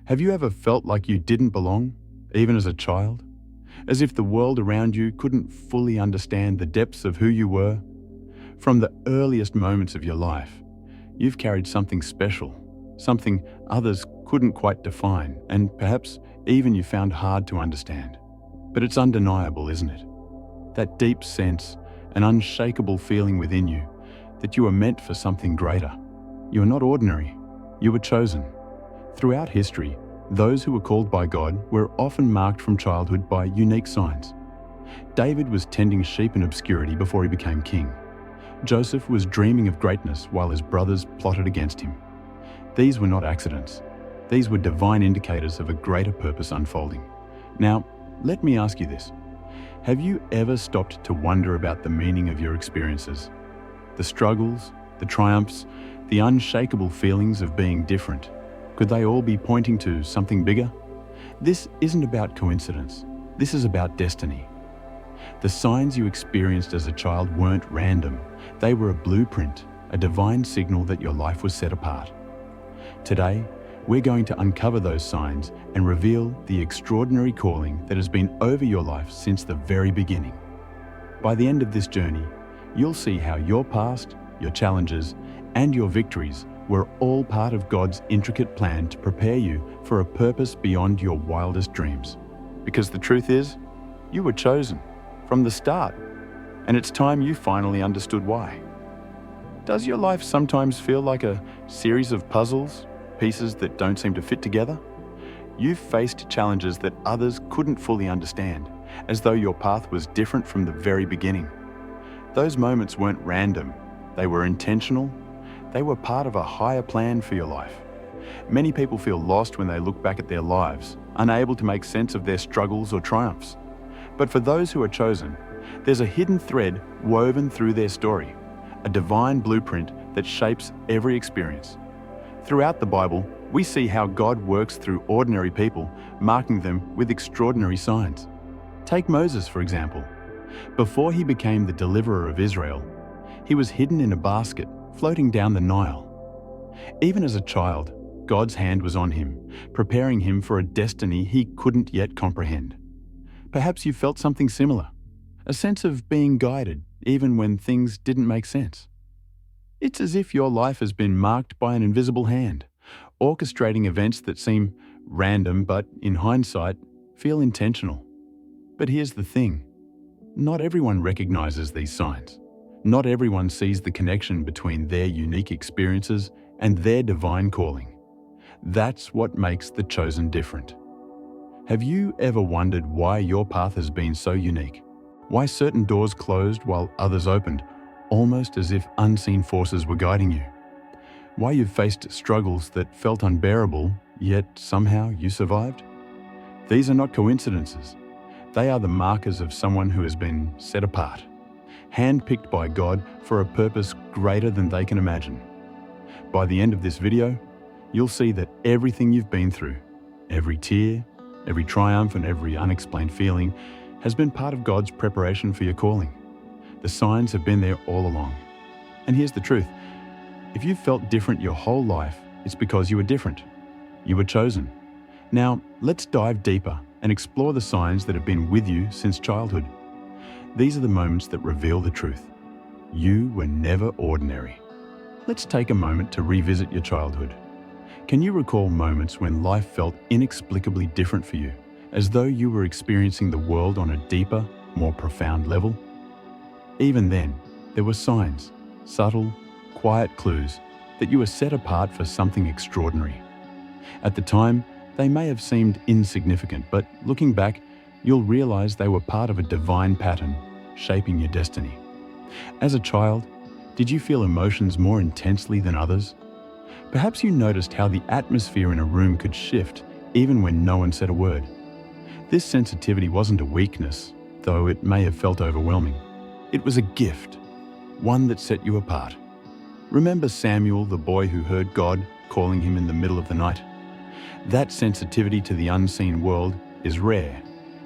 Have you ever felt like you didn't belong, even as a child? As if the world around you couldn't fully understand the depths of who you were? From the earliest moments of your life, you've carried something special, something others couldn't quite define, and perhaps even you found hard to understand. But it's undeniable, isn't it? That deep sense, an unshakable feeling within you, that you are meant for something greater. You are not ordinary. You were chosen. Throughout history, those who were called by God were often marked from childhood by unique signs. David was tending sheep in obscurity before he became king. Joseph was dreaming of greatness while his brothers plotted against him. These were not accidents. These were divine indicators of a greater purpose unfolding. Now, let me ask you this. Have you ever stopped to wonder about the meaning of your experiences? The struggles, the triumphs, the unshakable feelings of being different. Could they all be pointing to something bigger? This isn't about coincidence. This is about destiny. The signs you experienced as a child weren't random. They were a blueprint, a divine signal that your life was set apart. Today, we're going to uncover those signs and reveal the extraordinary calling that has been over your life since the very beginning. By the end of this journey, you'll see how your past, your challenges, and your victories were all part of God's intricate plan to prepare you for a purpose beyond your wildest dreams. Because the truth is, you were chosen from the start, and it's time you finally understood why. Does your life sometimes feel like a series of puzzles, pieces that don't seem to fit together? You've faced challenges that others couldn't fully understand, as though your path was different from the very beginning. Those moments weren't random. They were intentional. They were part of a higher plan for your life. Many people feel lost when they look back at their lives, unable to make sense of their struggles or triumphs. But for those who are chosen, there's a hidden thread woven through their story, a divine blueprint that shapes every experience. Throughout the Bible, we see how God works through ordinary people, marking them with extraordinary signs. Take Moses, for example. Before he became the deliverer of Israel, he was hidden in a basket floating down the Nile. Even as a child, God's hand was on him, preparing him for a destiny he couldn't yet comprehend. Perhaps you felt something similar, a sense of being guided even when things didn't make sense. It's as if your life has been marked by an invisible hand, orchestrating events that seem random but, in hindsight, feel intentional. But here's the thing. Not everyone recognizes these signs. Not everyone sees the connection between their unique experiences and their divine calling. That's what makes the chosen different. Have you ever wondered why your path has been so unique? Why certain doors closed while others opened, almost as if unseen forces were guiding you? Why you've faced struggles that felt unbearable, yet somehow you survived? These are not coincidences. They are the markers of someone who has been set apart, handpicked by God for a purpose greater than they can imagine. By the end of this video, you'll see that everything you've been through, every tear, every triumph, and every unexplained feeling has been part of God's preparation for your calling. The signs have been there all along. And here's the truth. If you've felt different your whole life, it's because you were different. You were chosen. Now, let's dive deeper and explore the signs that have been with you since childhood. These are the moments that reveal the truth. You were never ordinary. Let's take a moment to revisit your childhood. Can you recall moments when life felt inexplicably different for you, as though you were experiencing the world on a deeper, more profound level? Even then, there were signs, subtle, quiet clues that you were set apart for something extraordinary. At the time, they may have seemed insignificant, but looking back, you'll realize they were part of a divine pattern shaping your destiny. As a child, did you feel emotions more intensely than others? Perhaps you noticed how the atmosphere in a room could shift even when no one said a word. This sensitivity wasn't a weakness, though it may have felt overwhelming. It was a gift, one that set you apart. Remember Samuel, the boy who heard God calling him in the middle of the night? That sensitivity to the unseen world is rare,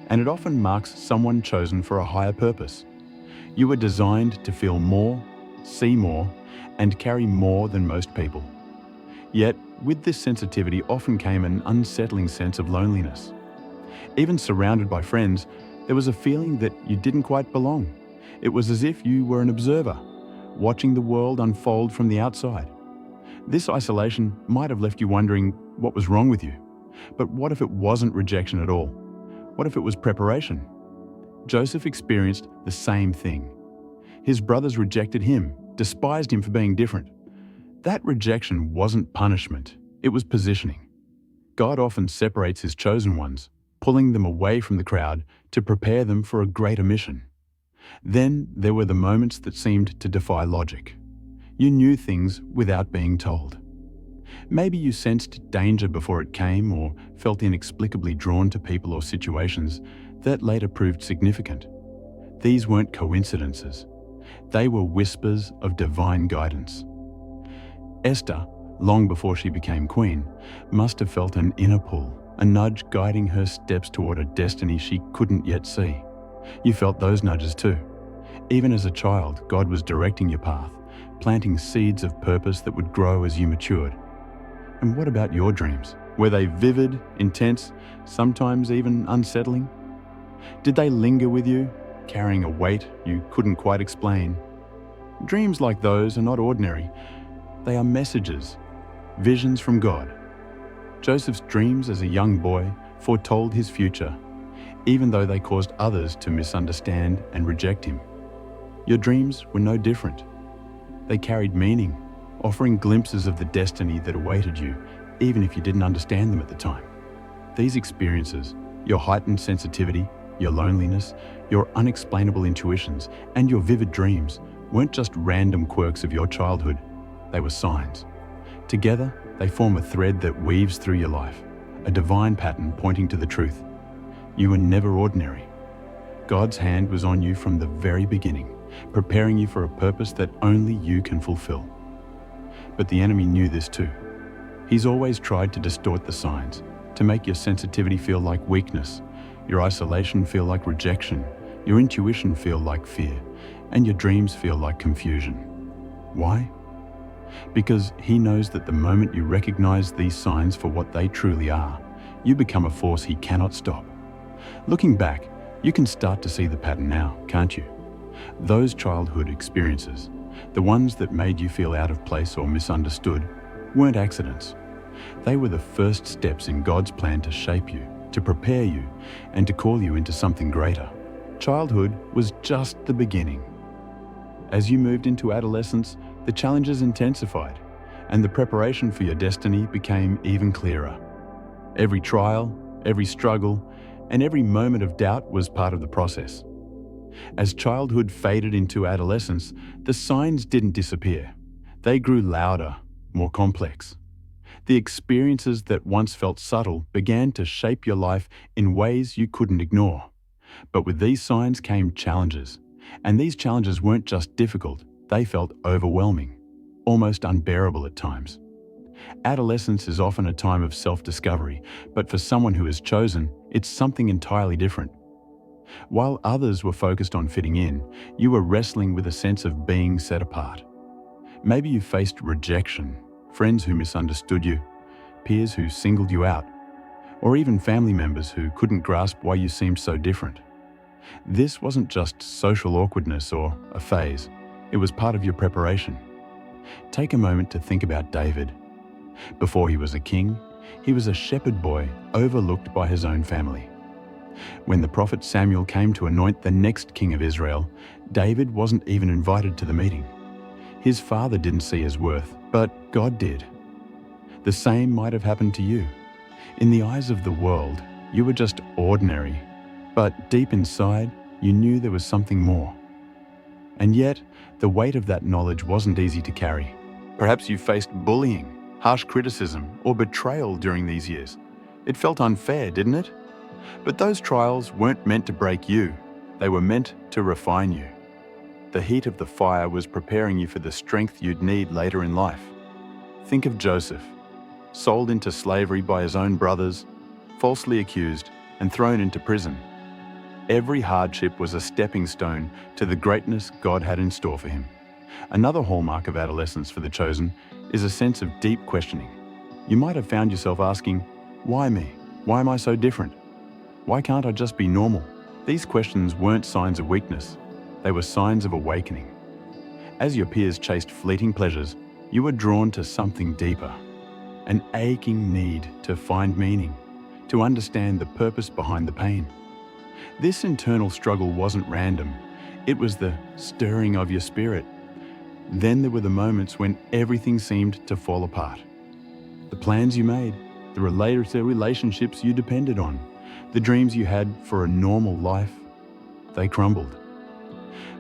and it often marks someone chosen for a higher purpose. You were designed to feel more, see more, and carry more than most people. Yet, with this sensitivity often came an unsettling sense of loneliness. Even surrounded by friends, there was a feeling that you didn't quite belong. It was as if you were an observer, watching the world unfold from the outside. This isolation might have left you wondering what was wrong with you. But what if it wasn't rejection at all? What if it was preparation? Joseph experienced the same thing. His brothers rejected him, despised him for being different. That rejection wasn't punishment, it was positioning. God often separates his chosen ones, pulling them away from the crowd to prepare them for a greater mission. Then there were the moments that seemed to defy logic. You knew things without being told. Maybe you sensed danger before it came, or felt inexplicably drawn to people or situations that later proved significant. These weren't coincidences. They were whispers of divine guidance. Esther, long before she became queen, must have felt an inner pull, a nudge guiding her steps toward a destiny she couldn't yet see. You felt those nudges too. Even as a child, God was directing your path, planting seeds of purpose that would grow as you matured. And what about your dreams? Were they vivid, intense, sometimes even unsettling? Did they linger with you, carrying a weight you couldn't quite explain? Dreams like those are not ordinary. They are messages, visions from God. Joseph's dreams as a young boy foretold his future, even though they caused others to misunderstand and reject him. Your dreams were no different. They carried meaning, offering glimpses of the destiny that awaited you, even if you didn't understand them at the time. These experiences, your heightened sensitivity, your loneliness, your unexplainable intuitions, and your vivid dreams weren't just random quirks of your childhood. They were signs. Together, they form a thread that weaves through your life, a divine pattern pointing to the truth. You were never ordinary. God's hand was on you from the very beginning, preparing you for a purpose that only you can fulfill. But the enemy knew this too. He's always tried to distort the signs, to make your sensitivity feel like weakness, your isolation feel like rejection, your intuition feel like fear, and your dreams feel like confusion. Why? Because he knows that the moment you recognize these signs for what they truly are, you become a force he cannot stop. Looking back, you can start to see the pattern now, can't you? Those childhood experiences, the ones that made you feel out of place or misunderstood, weren't accidents. They were the first steps in God's plan to shape you, to prepare you, and to call you into something greater. Childhood was just the beginning. As you moved into adolescence, the challenges intensified, and the preparation for your destiny became even clearer. Every trial, every struggle, and every moment of doubt was part of the process. As childhood faded into adolescence, the signs didn't disappear. They grew louder, more complex. The experiences that once felt subtle began to shape your life in ways you couldn't ignore. But with these signs came challenges, and these challenges weren't just difficult, they felt overwhelming, almost unbearable at times. Adolescence is often a time of self-discovery, but for someone who is chosen, it's something entirely different. While others were focused on fitting in, you were wrestling with a sense of being set apart. Maybe you faced rejection, friends who misunderstood you, peers who singled you out, or even family members who couldn't grasp why you seemed so different. This wasn't just social awkwardness or a phase, it was part of your preparation. Take a moment to think about David. Before he was a king, he was a shepherd boy overlooked by his own family. When the prophet Samuel came to anoint the next king of Israel, David wasn't even invited to the meeting. His father didn't see his worth, but God did. The same might have happened to you. In the eyes of the world, you were just ordinary, but deep inside, you knew there was something more. And yet, the weight of that knowledge wasn't easy to carry. Perhaps you faced bullying, harsh criticism, or betrayal during these years. It felt unfair, didn't it? But those trials weren't meant to break you. They were meant to refine you. The heat of the fire was preparing you for the strength you'd need later in life. Think of Joseph, sold into slavery by his own brothers, falsely accused, and thrown into prison. Every hardship was a stepping stone to the greatness God had in store for him. Another hallmark of adolescence for the chosen is a sense of deep questioning. You might have found yourself asking, why me? Why am I so different? Why can't I just be normal? These questions weren't signs of weakness. They were signs of awakening. As your peers chased fleeting pleasures, you were drawn to something deeper, an aching need to find meaning, to understand the purpose behind the pain. This internal struggle wasn't random. It was the stirring of your spirit. Then there were the moments when everything seemed to fall apart. The plans you made, the relationships you depended on, the dreams you had for a normal life, they crumbled.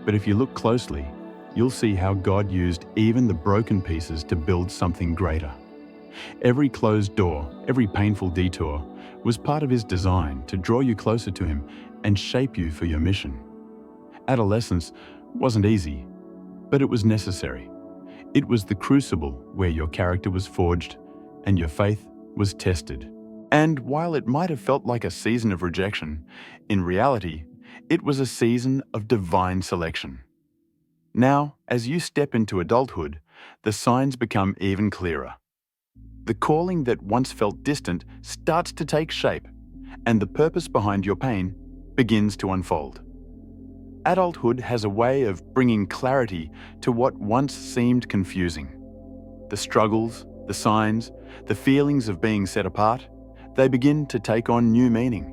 But if you look closely, you'll see how God used even the broken pieces to build something greater. Every closed door, every painful detour was part of His design to draw you closer to Him and shape you for your mission. Adolescence wasn't easy, but it was necessary. It was the crucible where your character was forged and your faith was tested. And while it might have felt like a season of rejection, in reality, it was a season of divine selection. Now, as you step into adulthood, the signs become even clearer. The calling that once felt distant starts to take shape, and the purpose behind your pain begins to unfold. Adulthood has a way of bringing clarity to what once seemed confusing. The struggles, the signs, the feelings of being set apart, they begin to take on new meaning.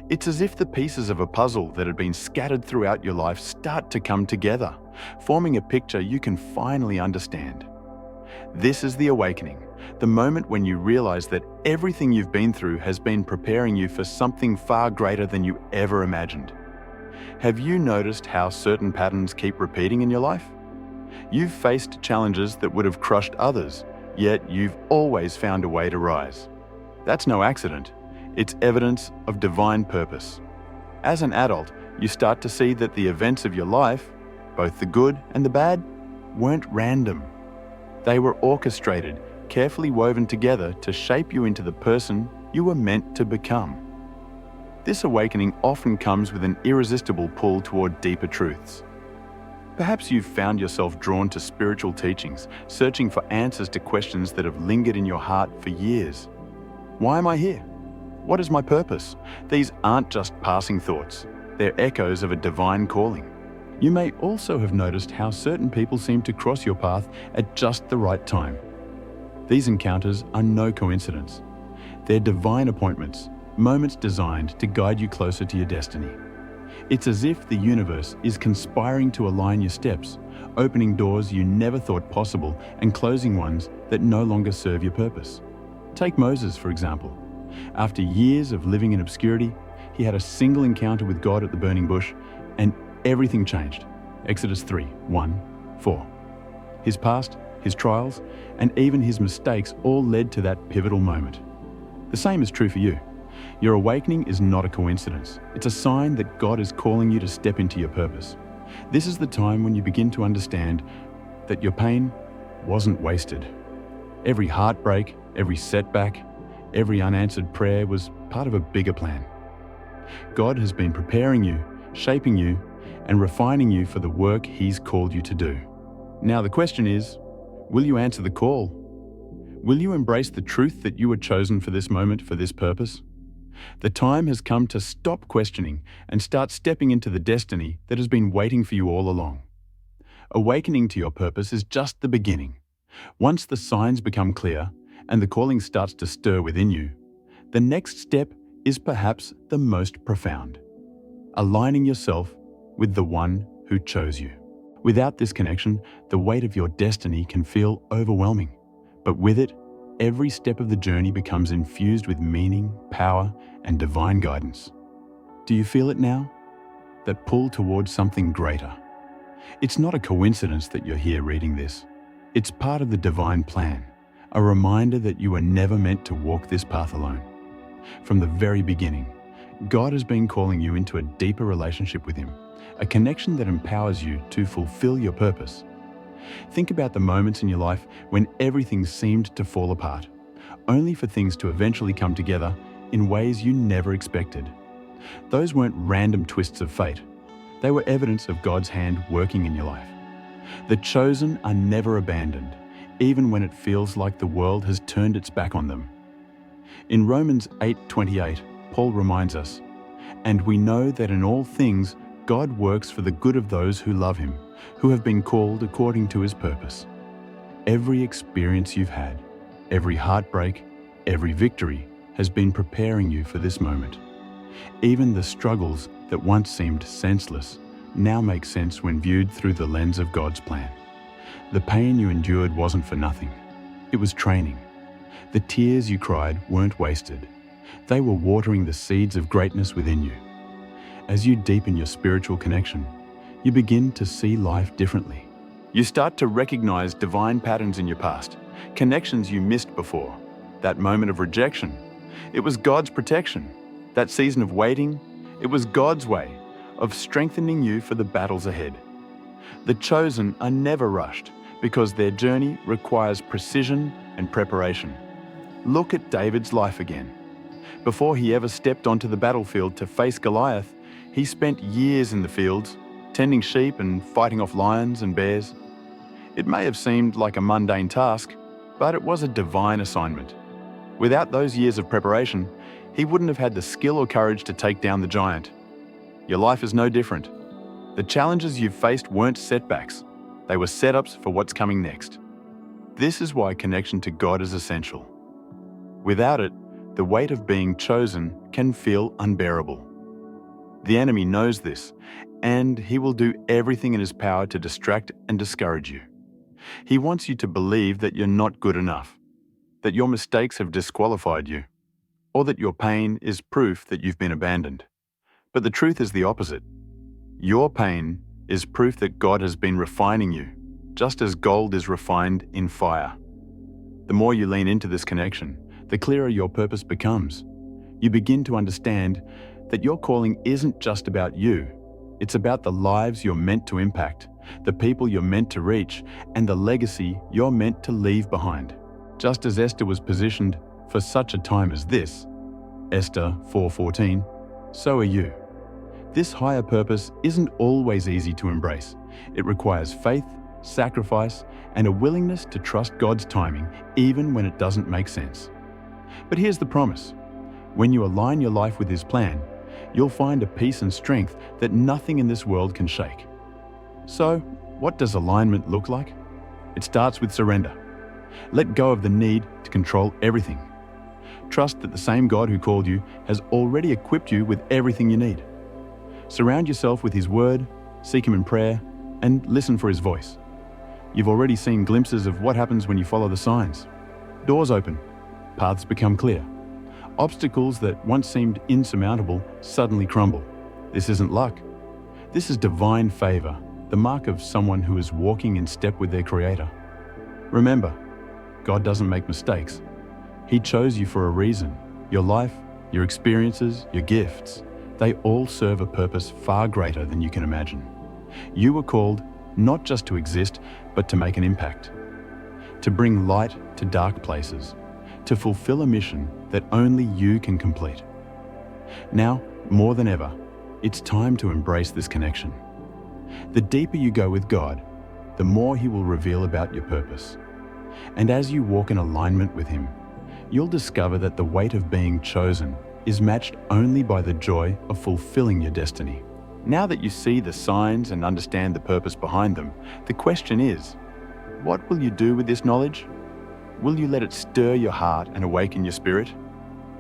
It's as if the pieces of a puzzle that had been scattered throughout your life start to come together, forming a picture you can finally understand. This is the awakening, the moment when you realize that everything you've been through has been preparing you for something far greater than you ever imagined. Have you noticed how certain patterns keep repeating in your life? You've faced challenges that would have crushed others, yet you've always found a way to rise. That's no accident. It's evidence of divine purpose. As an adult, you start to see that the events of your life, both the good and the bad, weren't random. They were orchestrated, carefully woven together to shape you into the person you were meant to become. This awakening often comes with an irresistible pull toward deeper truths. Perhaps you've found yourself drawn to spiritual teachings, searching for answers to questions that have lingered in your heart for years. Why am I here? What is my purpose? These aren't just passing thoughts. They're echoes of a divine calling. You may also have noticed how certain people seem to cross your path at just the right time. These encounters are no coincidence. They're divine appointments, moments designed to guide you closer to your destiny. It's as if the universe is conspiring to align your steps, opening doors you never thought possible and closing ones that no longer serve your purpose. Take Moses, for example. After years of living in obscurity, he had a single encounter with God at the burning bush, and everything changed. Exodus 3:1-4. His past, his trials, and even his mistakes all led to that pivotal moment. The same is true for you. Your awakening is not a coincidence. It's a sign that God is calling you to step into your purpose. This is the time when you begin to understand that your pain wasn't wasted. Every heartbreak, every setback, every unanswered prayer was part of a bigger plan. God has been preparing you, shaping you, and refining you for the work He's called you to do. Now the question is, will you answer the call? Will you embrace the truth that you were chosen for this moment, for this purpose? The time has come to stop questioning and start stepping into the destiny that has been waiting for you all along. Awakening to your purpose is just the beginning. Once the signs become clear and the calling starts to stir within you, the next step is perhaps the most profound: aligning yourself with the one who chose you. Without this connection, the weight of your destiny can feel overwhelming, but with it, every step of the journey becomes infused with meaning, power, and divine guidance. Do you feel it now? That pull towards something greater. It's not a coincidence that you're here reading this. It's part of the divine plan, a reminder that you were never meant to walk this path alone. From the very beginning, God has been calling you into a deeper relationship with Him, a connection that empowers you to fulfill your purpose. Think about the moments in your life when everything seemed to fall apart, only for things to eventually come together in ways you never expected. Those weren't random twists of fate. They were evidence of God's hand working in your life. The chosen are never abandoned. even when it feels like the world has turned its back on them. In Romans 8:28, Paul reminds us, "And we know that in all things God works for the good of those who love him, who have been called according to his purpose." Every experience you've had, every heartbreak, every victory has been preparing you for this moment. Even the struggles that once seemed senseless now make sense when viewed through the lens of God's plan. The pain you endured wasn't for nothing. It was training. The tears you cried weren't wasted. They were watering the seeds of greatness within you. As you deepen your spiritual connection, you begin to see life differently. You start to recognize divine patterns in your past, connections you missed before. That moment of rejection, it was God's protection. That season of waiting, it was God's way of strengthening you for the battles ahead. The chosen are never rushed because their journey requires precision and preparation. Look at David's life again. Before he ever stepped onto the battlefield to face Goliath, he spent years in the fields, tending sheep and fighting off lions and bears. It may have seemed like a mundane task, but it was a divine assignment. Without those years of preparation, he wouldn't have had the skill or courage to take down the giant. Your life is no different. The challenges you've faced weren't setbacks. They were setups for what's coming next. This is why connection to God is essential. Without it, the weight of being chosen can feel unbearable. The enemy knows this, and he will do everything in his power to distract and discourage you. He wants you to believe that you're not good enough, that your mistakes have disqualified you, or that your pain is proof that you've been abandoned. But the truth is the opposite. Your pain is proof that God has been refining you, just as gold is refined in fire. The more you lean into this connection, the clearer your purpose becomes. You begin to understand that your calling isn't just about you. It's about the lives you're meant to impact, the people you're meant to reach, and the legacy you're meant to leave behind. Just as Esther was positioned for such a time as this, Esther 4:14, so are you. This higher purpose isn't always easy to embrace. It requires faith, sacrifice, and a willingness to trust God's timing, even when it doesn't make sense. But here's the promise. When you align your life with His plan, you'll find a peace and strength that nothing in this world can shake. So, what does alignment look like? It starts with surrender. Let go of the need to control everything. Trust that the same God who called you has already equipped you with everything you need. Surround yourself with His Word, seek Him in prayer, and listen for His voice. You've already seen glimpses of what happens when you follow the signs. Doors open, paths become clear. Obstacles that once seemed insurmountable suddenly crumble. This isn't luck. This is divine favor, the mark of someone who is walking in step with their Creator. Remember, God doesn't make mistakes. He chose you for a reason. Your life, your experiences, your gifts, they all serve a purpose far greater than you can imagine. You were called not just to exist, but to make an impact. To bring light to dark places. To fulfill a mission that only you can complete. Now, more than ever, it's time to embrace this connection. The deeper you go with God, the more He will reveal about your purpose. And as you walk in alignment with Him, you'll discover that the weight of being chosen is matched only by the joy of fulfilling your destiny. Now that you see the signs and understand the purpose behind them, the question is, what will you do with this knowledge? Will you let it stir your heart and awaken your spirit?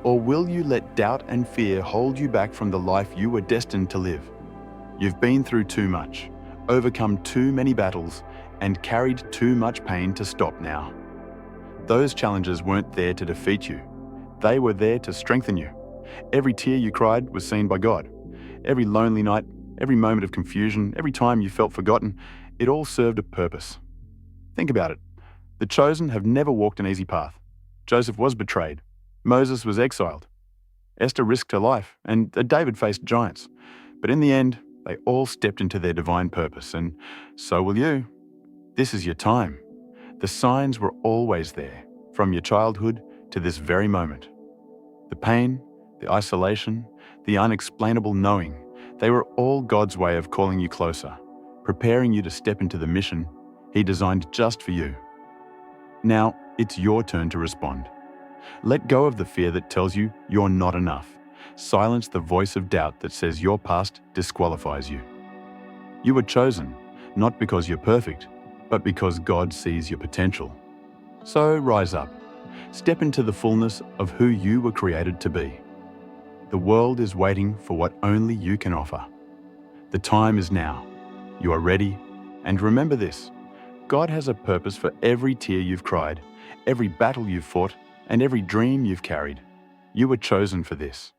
Or will you let doubt and fear hold you back from the life you were destined to live? You've been through too much, overcome too many battles, and carried too much pain to stop now. Those challenges weren't there to defeat you. They were there to strengthen you. Every tear you cried was seen by God. Every lonely night, every moment of confusion, every time you felt forgotten, it all served a purpose. Think about it. The chosen have never walked an easy path. Joseph was betrayed. Moses was exiled. Esther risked her life, and David faced giants. But in the end, they all stepped into their divine purpose, and so will you. This is your time. The signs were always there, from your childhood to this very moment. The pain, the isolation, the unexplainable knowing, they were all God's way of calling you closer, preparing you to step into the mission He designed just for you. Now, it's your turn to respond. Let go of the fear that tells you you're not enough. Silence the voice of doubt that says your past disqualifies you. You were chosen, not because you're perfect, but because God sees your potential. So rise up. Step into the fullness of who you were created to be. The world is waiting for what only you can offer. The time is now. You are ready. And remember this: God has a purpose for every tear you've cried, every battle you've fought, and every dream you've carried. You were chosen for this.